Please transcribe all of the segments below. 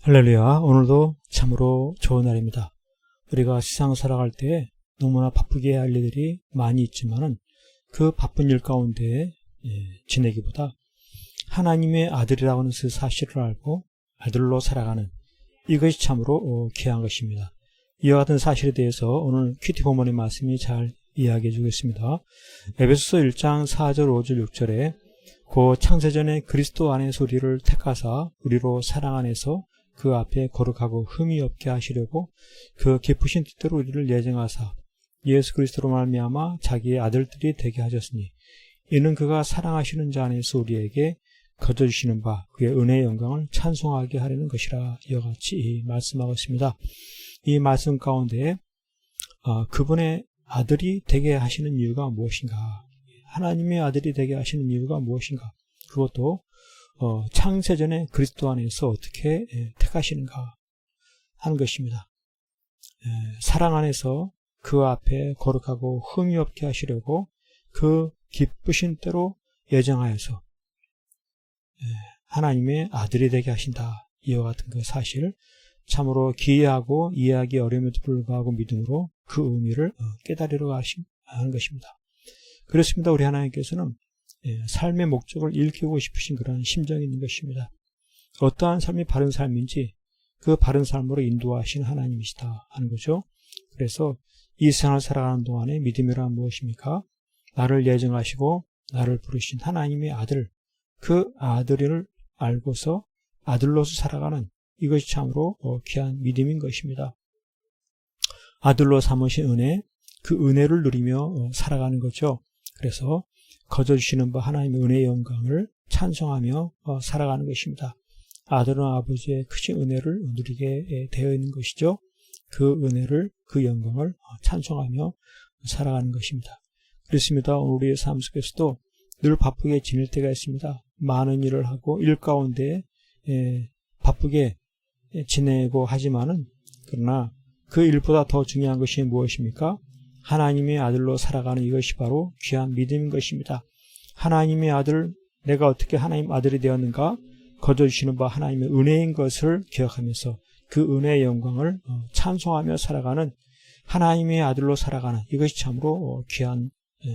할렐루야. 오늘도 참으로 좋은 날입니다. 우리가 세상 살아갈 때 너무나 바쁘게 할 일들이 많이 있지만은 그 바쁜 일 가운데 지내기보다 하나님의 아들이라고 하는 그 사실을 알고 아들로 살아가는 이것이 참으로 귀한 것입니다. 이와 같은 사실에 대해서 오늘 큐티 본문의 말씀이 잘 이야기해 주겠습니다. 에베소서 1장 4절 5절 6절에 그 창세전에 그리스도 안에서 우리를 택하사 우리로 사랑 안에서 그 앞에 거룩하고 흠이 없게 하시려고 그 기쁘신 뜻대로 우리를 예정하사 예수 그리스도로 말미암아 자기의 아들들이 되게 하셨으니 이는 그가 사랑하시는 자 안에서 우리에게 거저주시는 바 그의 은혜의 영광을 찬송하게 하려는 것이라 이와 같이 말씀하고 있습니다. 이 말씀 가운데 그분의 아들이 되게 하시는 이유가 무엇인가, 하나님의 아들이 되게 하시는 이유가 무엇인가, 그것도 창세전에 그리스도 안에서 어떻게 택하시는가 하는 것입니다. 사랑 안에서 그 앞에 거룩하고 흠이 없게 하시려고 그 기쁘신 때로 예정하여서 하나님의 아들이 되게 하신다. 이와 같은 그 사실, 참으로 기이하고 이해하기 어려움에도 불구하고 믿음으로 그 의미를 깨달으려 하는 것입니다. 그렇습니다. 우리 하나님께서는 삶의 목적을 일깨우고 싶으신 그런 심정이 있는 것입니다. 어떠한 삶이 바른 삶인지 그 바른 삶으로 인도하신 하나님이시다 하는 거죠. 그래서 이 세상을 살아가는 동안에 믿음이란 무엇입니까? 나를 예정하시고 나를 부르신 하나님의 아들, 그 아들을 알고서 아들로서 살아가는 이것이 참으로 귀한 믿음인 것입니다. 아들로 삼으신 은혜, 그 은혜를 누리며 살아가는 거죠. 그래서 거저주시는 바 하나님의 은혜의 영광을 찬송하며 살아가는 것입니다. 아들은 아버지의 크신 은혜를 누리게 되어 있는 것이죠. 그 은혜를, 그 영광을 찬송하며 살아가는 것입니다. 그렇습니다. 오늘 우리의 삶 속에서도 늘 바쁘게 지낼 때가 있습니다. 많은 일을 하고 일 가운데 바쁘게 지내고 하지만은, 그러나 그 일보다 더 중요한 것이 무엇입니까? 하나님의 아들로 살아가는 이것이 바로 귀한 믿음인 것입니다. 하나님의 아들, 내가 어떻게 하나님 아들이 되었는가? 거저주시는 바 하나님의 은혜인 것을 기억하면서 그 은혜의 영광을 찬송하며 살아가는 하나님의 아들로 살아가는 이것이 참으로 귀한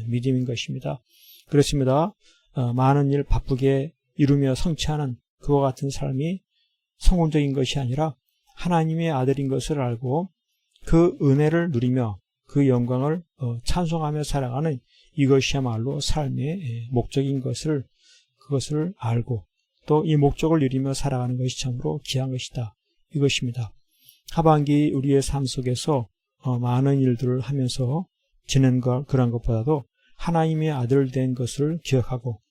믿음인 것입니다. 그렇습니다. 많은 일 바쁘게 이루며 성취하는 그와 같은 삶이 성공적인 것이 아니라 하나님의 아들인 것을 알고 그 은혜를 누리며 그 영광을 찬송하며 살아가는 이것이야말로 삶의 목적인 것을, 그것을 알고 또 이 목적을 누리며 살아가는 것이 참으로 귀한 것이다. 이것입니다. 하반기 우리의 삶 속에서 많은 일들을 하면서 지낸 그런 것보다도 하나님의 아들 된 것을 기억하고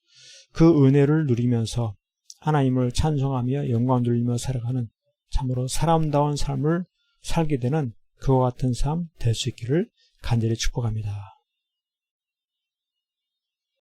그 은혜를 누리면서 하나님을 찬송하며 영광 돌리며 살아가는 참으로 사람다운 삶을 살게 되는 그와 같은 삶 될 수 있기를 간절히 축복합니다.